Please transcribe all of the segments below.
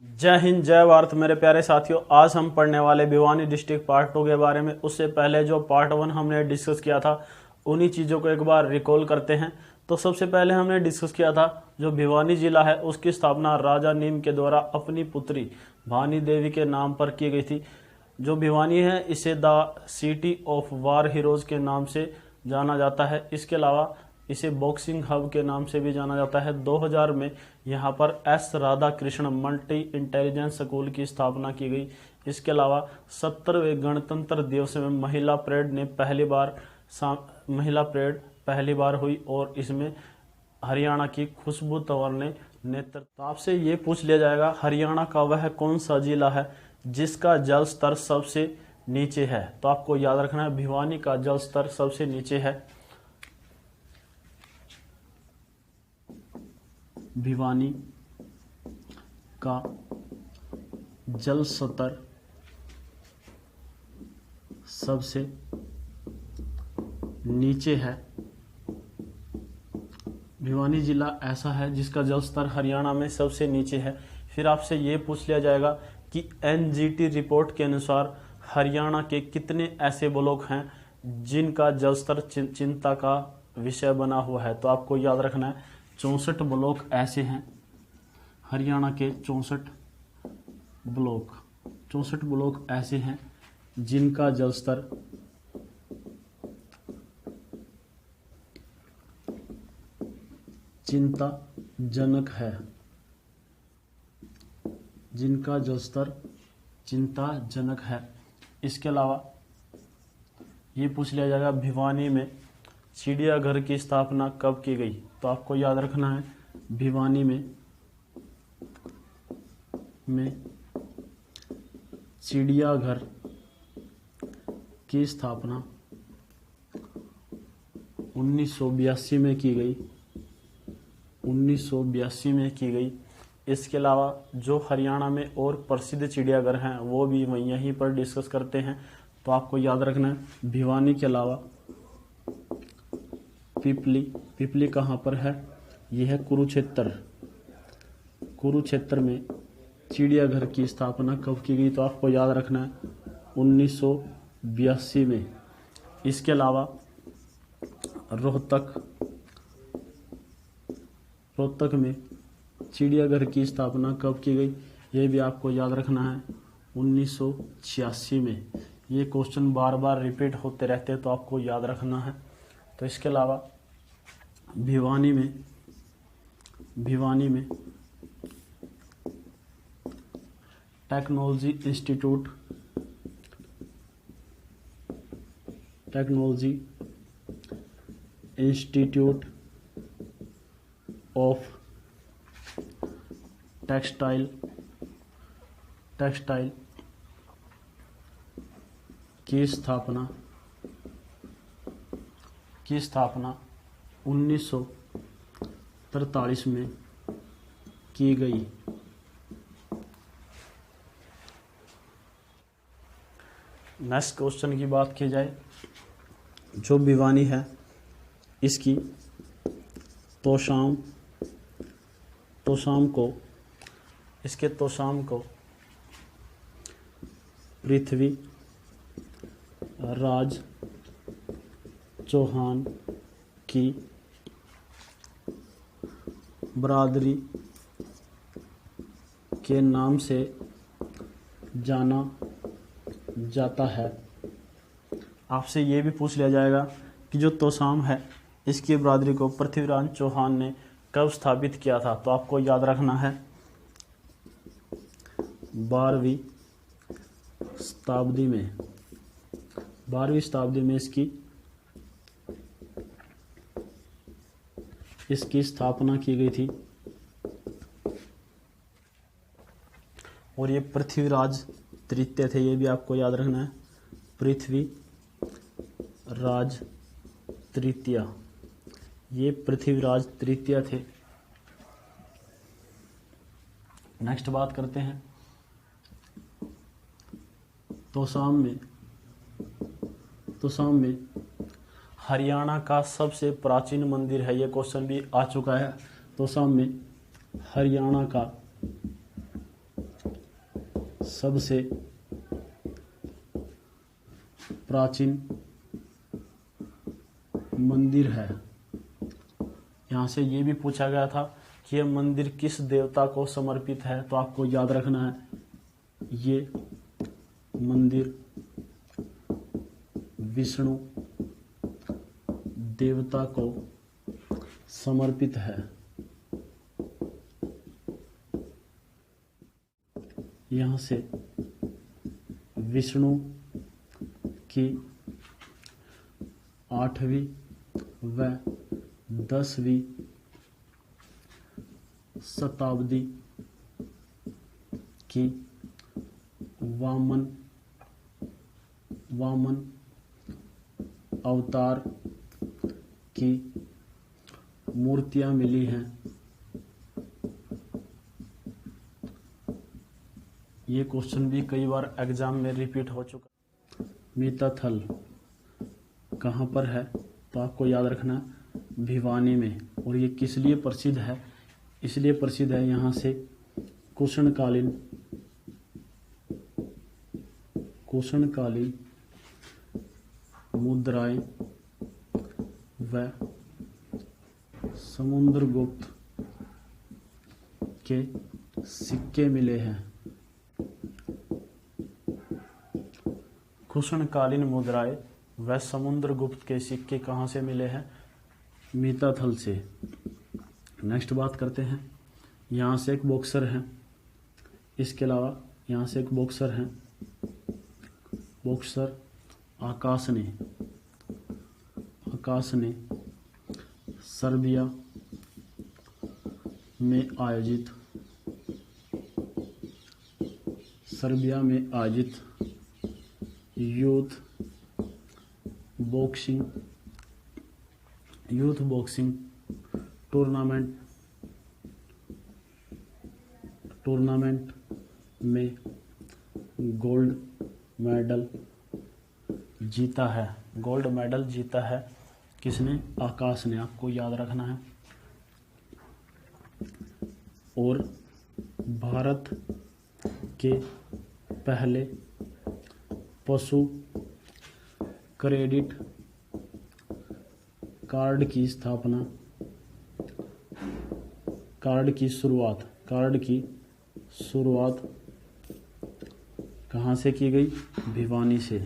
जय हिंद जय भारत मेरे प्यारे साथियों। आज हम पढ़ने वाले भिवानी डिस्ट्रिक्ट पार्ट 2 के बारे में। उससे पहले जो पार्ट 1 हमने डिस्कस किया था उन्हीं चीज़ों को एक बार रिकॉल करते हैं। तो सबसे पहले हमने डिस्कस किया था जो भिवानी जिला है उसकी स्थापना राजा नीम के द्वारा अपनी पुत्री भानी देवी के नाम पर की गई थी। जो भिवानी है इसे the city of war heroes के नाम से जाना जाता है। इसके अलावा इसे बॉक्सिंग हब के नाम से भी जाना जाता है। 2000 में यहाँ पर S Radha Krishna multi intelligence school की स्थापना की गई। इसके अलावा 70वें गणतंत्र दिवस में महिला परेड पहली बार हुई और इसमें हरियाणा की खुशबू तंवर ने नेतृत्व। आपसे ये पूछ लिया जाएगा हरियाणा का वह कौन सा जिला है जिसका जल स्तर सबसे नीचे है। तो आपको याद रखना है भिवानी का जल स्तर सबसे नीचे है। भिवानी का जल स्तर सबसे नीचे है। भिवानी जिला ऐसा है जिसका जल स्तर हरियाणा में सबसे नीचे है। फिर आपसे ये पूछ लिया जाएगा कि एनजीटी रिपोर्ट के अनुसार हरियाणा के कितने ऐसे ब्लॉक हैं जिनका जल स्तर चिंता का विषय बना हुआ है। तो आपको याद रखना है 64 ब्लॉक ऐसे हैं। हरियाणा के 64 ब्लॉक ऐसे हैं जिनका जल स्तर चिंताजनक है, जिनका जल स्तर चिंताजनक है। इसके अलावा ये पूछ लिया जाएगा भिवानी में चिड़ियाघर की स्थापना कब की गई। तो आपको याद रखना है भिवानी में चिड़ियाघर की स्थापना 1982 में की गई। 1982 में की गई। इसके अलावा जो हरियाणा में और प्रसिद्ध चिड़ियाघर हैं वो भी वहीं यहीं पर डिस्कस करते हैं। तो आपको याद रखना है भिवानी के अलावा पिपली कहाँ पर है? यह है कुरुक्षेत्र में चिड़ियाघर की स्थापना कब की गई। तो आपको याद रखना है 1982 में। इसके अलावा रोहतक में चिड़ियाघर की स्थापना कब की गई, ये भी आपको याद रखना है 1986 में। ये क्वेश्चन बार बार रिपीट होते रहते हैं तो आपको याद रखना है। तो इसके अलावा भिवानी में टेक्नोलॉजी इंस्टीट्यूट ऑफ टेक्सटाइल की स्थापना 1943 में की गई। नेक्स्ट क्वेश्चन की बात की जाए, जो भिवानी है इसकी तोशाम को पृथ्वीराज चौहान की बरादरी के नाम से जाना जाता है। आपसे ये भी पूछ लिया जाएगा कि जो तोशाम है इसकी बरादरी को पृथ्वीराज चौहान ने कब स्थापित किया था। तो आपको याद रखना है 12वीं शताब्दी में इसकी स्थापना की गई थी और ये पृथ्वीराज तृतीय थे। ये भी आपको याद रखना है पृथ्वीराज तृतीय थे। नेक्स्ट बात करते हैं तोशाम में हरियाणा का सबसे प्राचीन मंदिर है। ये क्वेश्चन भी आ चुका है। तोशाम में हरियाणा का सबसे प्राचीन मंदिर है। यहाँ से ये भी पूछा गया था कि यह मंदिर किस देवता को समर्पित है, तो आपको याद रखना है ये मंदिर विष्णु देवता को समर्पित है। यहाँ से विष्णु की 8वीं व 10वीं शताब्दी की वामन अवतार की मूर्तियां मिली हैं। ये क्वेश्चन भी कई बार एग्जाम में रिपीट हो चुका। मिताथल कहाँ पर है, तो आपको याद रखना भिवानी में। और ये किस लिए प्रसिद्ध है, इसलिए प्रसिद्ध है यहाँ से कुषणकालीन मुद्राएं व समुद्रगुप्त के सिक्के मिले हैं। कुषणकालीन मुद्राएं व समुद्रगुप्त के सिक्के कहाँ से मिले हैं, मिताथल से। नेक्स्ट बात करते हैं, यहाँ से एक बॉक्सर है, इसके अलावा यहाँ से एक बॉक्सर है, बॉक्सर आकाश ने सर्बिया में आयोजित यूथ बॉक्सिंग टूर्नामेंट में गोल्ड मेडल जीता है। किसने, आकाश ने, आपको याद रखना है। और भारत के पहले पशु क्रेडिट कार्ड की शुरुआत कहाँ से की गई, भिवानी से।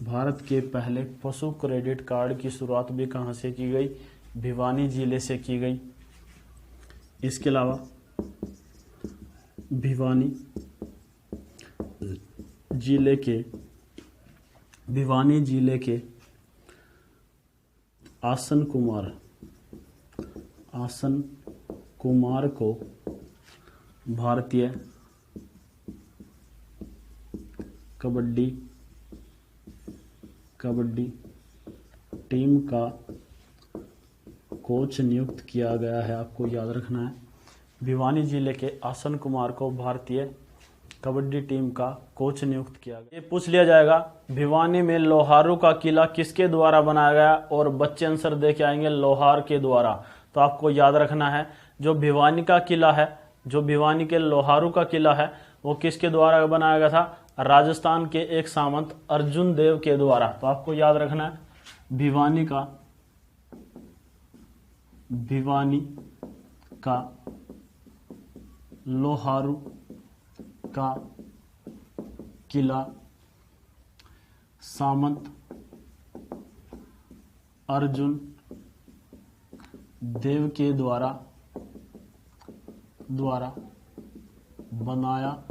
भारत के पहले पशु क्रेडिट कार्ड की शुरुआत भी कहाँ से की गई, भिवानी जिले से की गई। इसके अलावा भिवानी जिले के आसन कुमार को भारतीय कबड्डी टीम का कोच नियुक्त किया गया है। आपको याद रखना है भिवानी जिले के आसन कुमार को भारतीय कबड्डी टीम का कोच नियुक्त किया गया। ये पूछ लिया जाएगा भिवानी में लोहारू का किला किसके द्वारा बनाया गया, और बच्चे आंसर दे के आएंगे लोहार के द्वारा। तो आपको याद रखना है जो भिवानी का किला है, जो भिवानी के लोहारू का किला है, वो किसके द्वारा बनाया गया था, राजस्थान के एक सामंत अर्जुन देव के द्वारा। तो आपको याद रखना है भिवानी का लोहारू का किला सामंत अर्जुन देव के द्वारा बनाया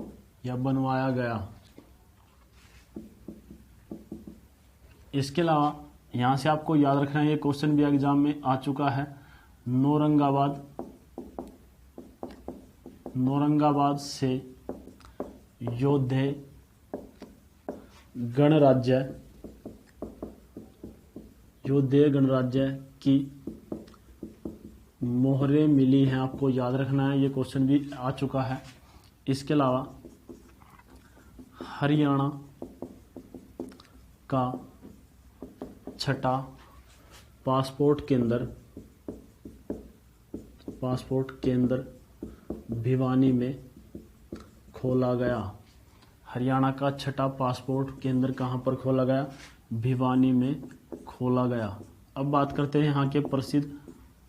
या बनवाया गया। इसके अलावा यहाँ से आपको याद रखना है, ये क्वेश्चन भी एग्जाम में आ चुका है, नौरंगाबाद से योद्धे गणराज्य की मोहरें मिली हैं। आपको याद रखना है, ये क्वेश्चन भी आ चुका है। इसके अलावा हरियाणा का छठा पासपोर्ट केंद्र भिवानी में खोला गया। हरियाणा का छठा पासपोर्ट केंद्र कहाँ पर खोला गया? भिवानी में खोला गया। अब बात करते हैं यहाँ के प्रसिद्ध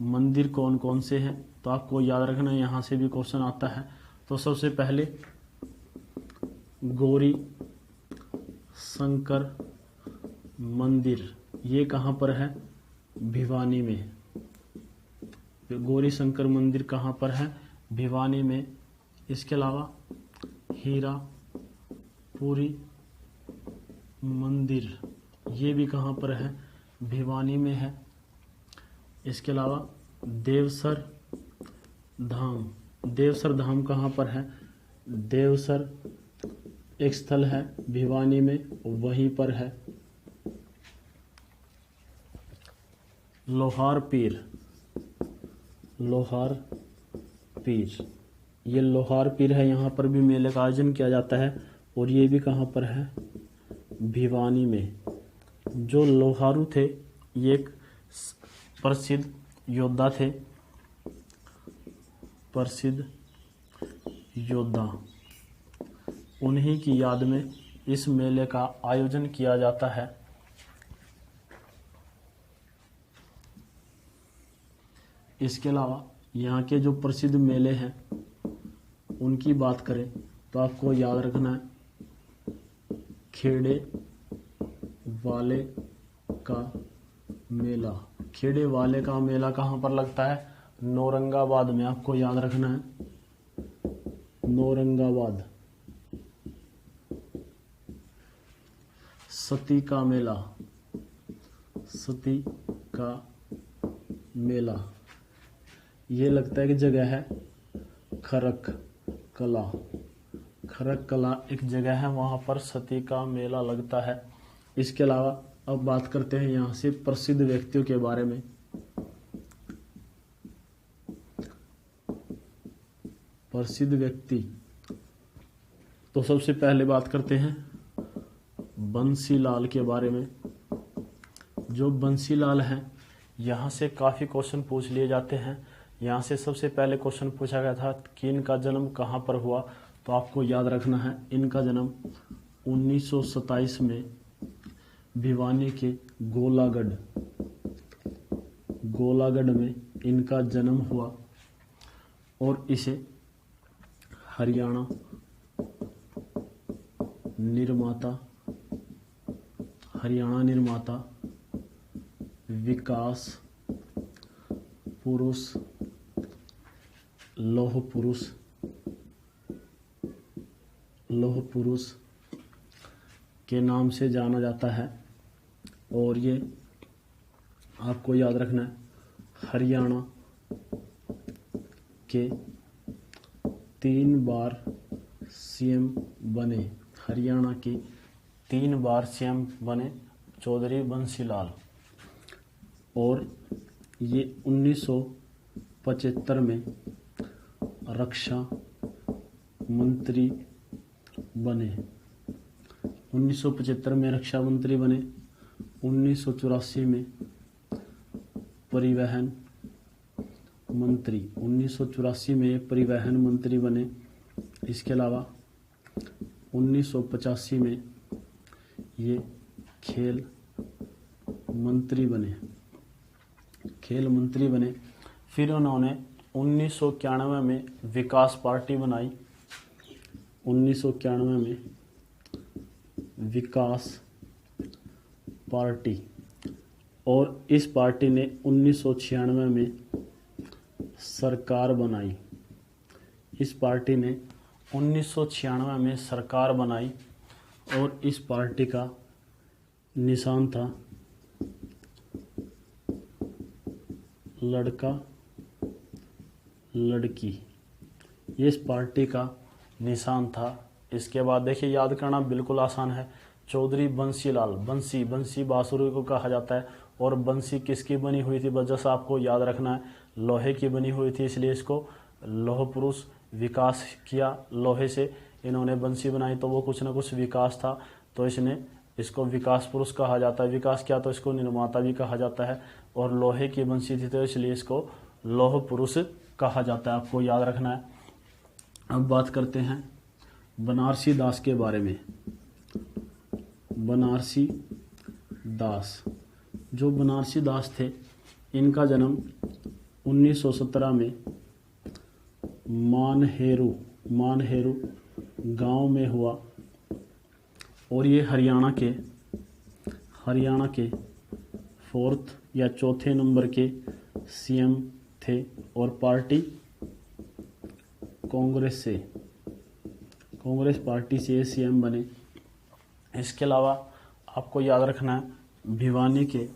मंदिर कौन कौन से हैं। तो आपको याद रखना है, यहाँ से भी क्वेश्चन आता है। तो सबसे पहले गौरी शंकर मंदिर, ये कहाँ पर है? भिवानी में। गौरी शंकर मंदिर कहाँ पर है? भिवानी में। इसके अलावा हीरापुरी मंदिर, ये भी कहाँ पर है? भिवानी में है। इसके अलावा देवसर धाम, देवसर धाम कहाँ पर है? देवसर एक स्थल है भिवानी में, वहीं पर है। लोहार पीर, लोहार पीर, ये लोहार पीर है, यहाँ पर भी मेले का आयोजन किया जाता है और ये भी कहाँ पर है? भिवानी में। जो लोहारू थे ये एक प्रसिद्ध योद्धा थे, प्रसिद्ध योद्धा, उन्हीं की याद में इस मेले का आयोजन किया जाता है। इसके अलावा यहाँ के जो प्रसिद्ध मेले हैं उनकी बात करें तो आपको याद रखना है, खेड़े वाले का मेला। खेड़े वाले का मेला कहाँ पर लगता है? नौरंगाबाद में। आपको याद रखना है, नौरंगाबाद। सती का मेला, सती का मेला, ये लगता है कि जगह है खरक कला। खरक कला एक जगह है, वहाँ पर सती का मेला लगता है। इसके अलावा अब बात करते हैं यहाँ से प्रसिद्ध व्यक्तियों के बारे में। प्रसिद्ध व्यक्ति, तो सबसे पहले बात करते हैं बंसीलाल के बारे में। जो बंसीलाल हैं, यहाँ से काफ़ी क्वेश्चन पूछ लिए जाते हैं। यहाँ से सबसे पहले क्वेश्चन पूछा गया था कि इनका जन्म कहाँ पर हुआ। तो आपको याद रखना है, इनका जन्म 1927 में भिवानी के गोलागढ़, गोलागढ़ में इनका जन्म हुआ और इसे हरियाणा निर्माता, हरियाणा निर्माता विकास पुरुष, लौह पुरुष, लौह पुरुष के नाम से जाना जाता है। और ये आपको याद रखना है, हरियाणा के 3 बार सीएम बने, हरियाणा के 3 बार सीएम बने चौधरी बंसीलाल। और ये 1975 में रक्षा मंत्री बने, 1975 में रक्षा मंत्री बने। 1984 में परिवहन मंत्री, 1984 में परिवहन मंत्री बने। इसके अलावा 1985 में ये खेल मंत्री बने, खेल मंत्री बने। फिर उन्होंने 1991 में विकास पार्टी बनाई, 1991 में विकास पार्टी, और इस पार्टी ने 1996 में सरकार बनाई। इस पार्टी ने 1996 में सरकार बनाई और इस पार्टी का निशान था लड़का लड़की, ये इस पार्टी का निशान था। इसके बाद देखिए, याद करना बिल्कुल आसान है, चौधरी बंसीलाल, बंसी, बंसी बांसुरी को कहा जाता है। और बंसी किसकी बनी हुई थी? बस जैसा आपको याद रखना है, लोहे की बनी हुई थी, इसलिए इसको लौह पुरुष। विकास किया लोहे से, इन्होंने बंसी बनाई तो वो कुछ ना कुछ विकास था, तो इसने इसको विकास पुरुष कहा जाता है। विकास किया तो इसको निर्माता भी कहा जाता है। और लोहे की बंसी थी तो इसलिए इसको लौह पुरुष कहा जाता है, आपको याद रखना है। अब बात करते हैं बनारसी दास के बारे में। बनारसी दास, जो बनारसी दास थे इनका जन्म 1917 में मानहेरू गांव में हुआ और ये हरियाणा के फोर्थ या चौथे नंबर के सीएम थे और पार्टी कांग्रेस पार्टी से सीएम बने। इसके अलावा आपको याद रखना है भिवानी के,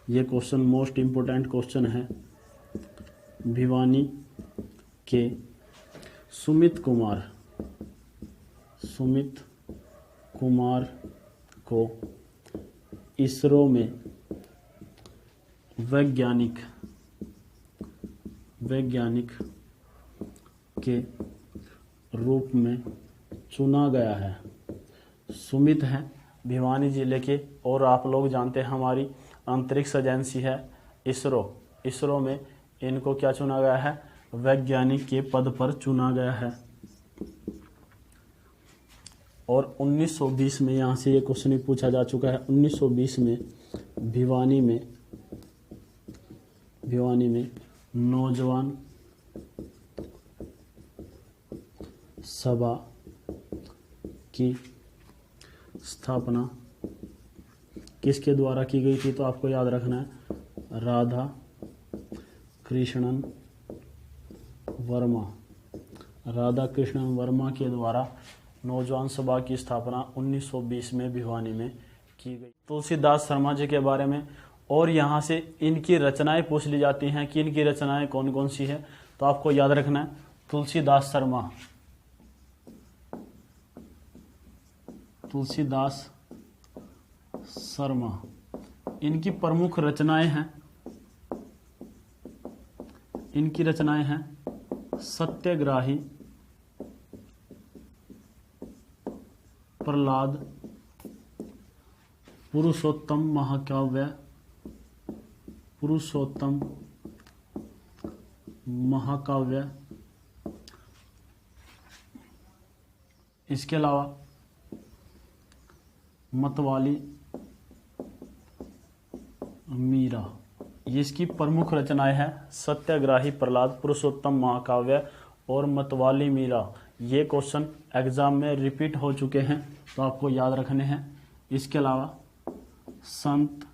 ये क्वेश्चन मोस्ट इम्पोर्टेंट क्वेश्चन है, भिवानी के सुमित कुमार को इसरो में वैज्ञानिक के रूप में चुना गया है। सुमित है भिवानी जिले के, और आप लोग जानते हैं हमारी अंतरिक्ष एजेंसी है इसरो में इनको क्या चुना गया है, वैज्ञानिक के पद पर चुना गया है। और 1920 में यहाँ से ये क्वेश्चन भी पूछा जा चुका है। 1920 में भिवानी में नौजवान सभा की स्थापना किसके द्वारा की गई थी, तो आपको याद रखना है राधा कृष्णन वर्मा के द्वारा नौजवान सभा की स्थापना 1920 में भिवानी में की गई। तुलसीदास शर्मा जी के बारे में, और यहाँ से इनकी रचनाएं पूछ ली जाती हैं कि इनकी रचनाएं कौन कौन सी है, तो आपको याद रखना है तुलसीदास शर्मा इनकी प्रमुख रचनाएं हैं सत्याग्रही, प्रहलाद, पुरुषोत्तम महाकाव्य। इसके अलावा मतवाली मीरा, ये इसकी प्रमुख रचनाएं हैं सत्याग्रही, प्रहलाद, पुरुषोत्तम महाकाव्य और मतवाली मीरा। ये क्वेश्चन एग्जाम में रिपीट हो चुके हैं तो आपको याद रखने हैं। इसके अलावा संत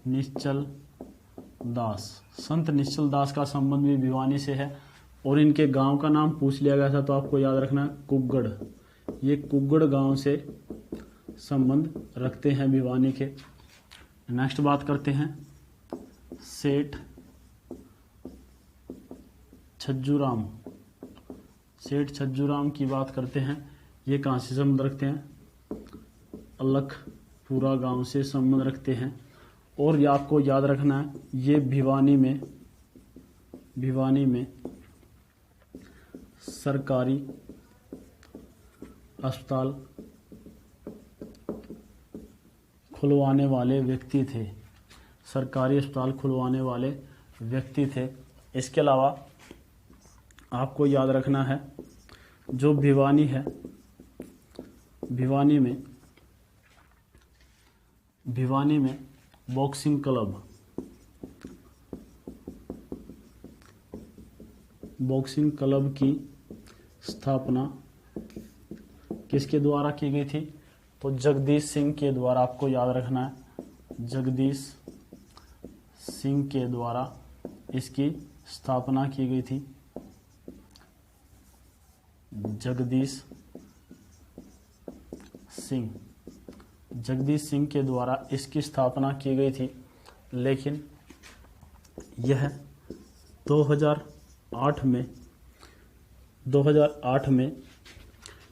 निश्चल दास का संबंध भी भिवानी से है और इनके गांव का नाम पूछ लिया गया था, तो आपको याद रखना है कुग्गड़। ये कुग्गड़ गांव से संबंध रखते हैं भिवानी के। नेक्स्ट बात करते हैं सेठ छज्जूराम की बात करते हैं। ये कहाँ से संबंध रखते हैं, अलखपुरा गांव से संबंध रखते हैं। और ये आपको याद रखना है ये भिवानी में सरकारी अस्पताल खुलवाने वाले व्यक्ति थे। इसके अलावा आपको याद रखना है जो भिवानी है, भिवानी में बॉक्सिंग क्लब की स्थापना किसके द्वारा की गई थी, तो जगदीश सिंह के द्वारा। आपको याद रखना है जगदीश सिंह के द्वारा इसकी स्थापना की गई थी। जगदीश सिंह के द्वारा इसकी स्थापना की गई थी, लेकिन यह 2008 में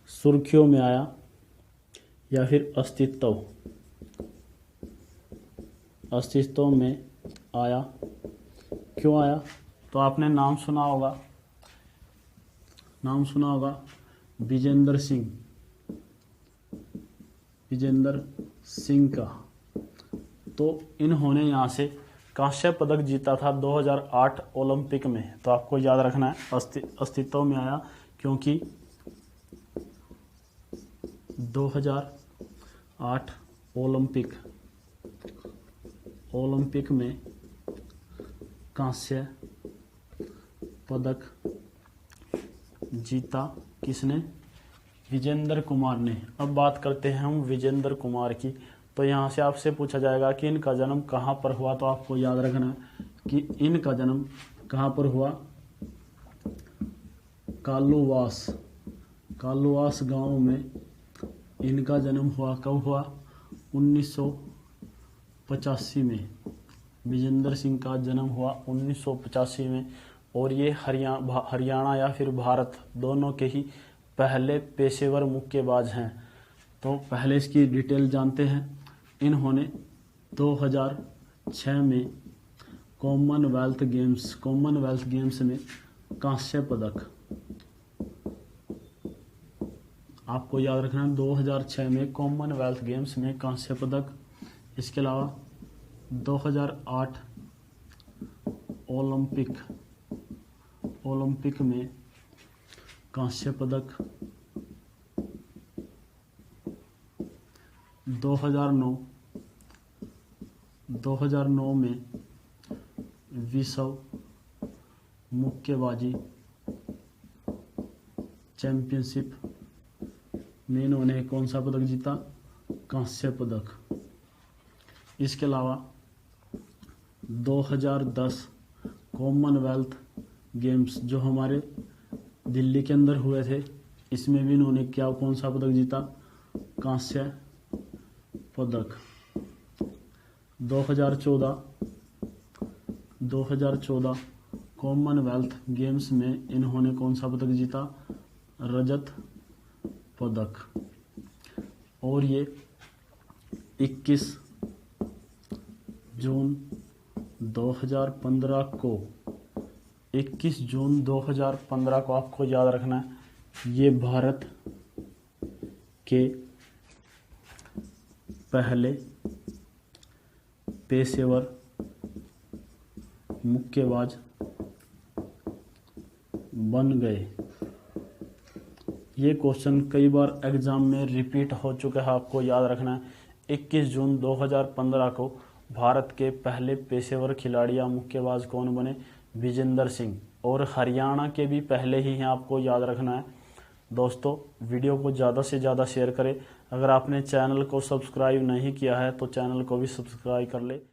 सुर्खियों में आया या फिर अस्तित्व में आया। क्यों आया, तो आपने नाम सुना होगा विजेंद्र सिंह का। तो इन्होंने यहाँ से कांस्य पदक जीता था 2008 ओलंपिक में। तो आपको याद रखना है अस्तित्व में आया क्योंकि 2008 ओलंपिक में कांस्य पदक जीता किसने? विजेंद्र कुमार ने। अब बात करते हैं हम विजेंद्र कुमार की। तो यहाँ से आपसे पूछा जाएगा कि इनका जन्म कहाँ पर हुआ। तो आपको याद रखना है कि इनका जन्म कहाँ पर हुआ? कालुवास गांव में इनका जन्म हुआ। कब हुआ? 1985 में। विजेंद्र सिंह का जन्म हुआ 1985 में। और ये हरियाणा या फिर भारत दोनों के ही पहले पेशेवर मुक्केबाज हैं। तो पहले इसकी डिटेल जानते हैं। इन्होंने 2006 में कॉमनवेल्थ गेम्स में कांस्य पदक, आपको याद रखना है, 2006 में कॉमनवेल्थ गेम्स में कांस्य पदक। इसके अलावा 2008 ओलंपिक में कांस्य पदक। 2009 में विश्व मुक्केबाजी चैंपियनशिप में इन्होंने कौन सा पदक जीता? कांस्य पदक। इसके अलावा 2010 कॉमनवेल्थ गेम्स जो हमारे दिल्ली के अंदर हुए थे, इसमें भी इन्होंने कौन सा पदक जीता? कांस्य पदक। 2014 कॉमनवेल्थ गेम्स में इन्होंने कौन सा पदक जीता? रजत पदक। और ये 21 जून 2015 को आपको याद रखना है, ये भारत के पहले पेशेवर मुक्केबाज बन गए। ये क्वेश्चन कई बार एग्जाम में रिपीट हो चुका है, आपको याद रखना है। 21 जून 2015 को भारत के पहले पेशेवर खिलाड़ी या मुक्केबाज कौन बने? विजेंद्र सिंह। और हरियाणा के भी पहले ही हैं, आपको याद रखना है। दोस्तों, वीडियो को ज़्यादा से ज़्यादा शेयर करें। अगर आपने चैनल को सब्सक्राइब नहीं किया है तो चैनल को भी सब्सक्राइब कर ले।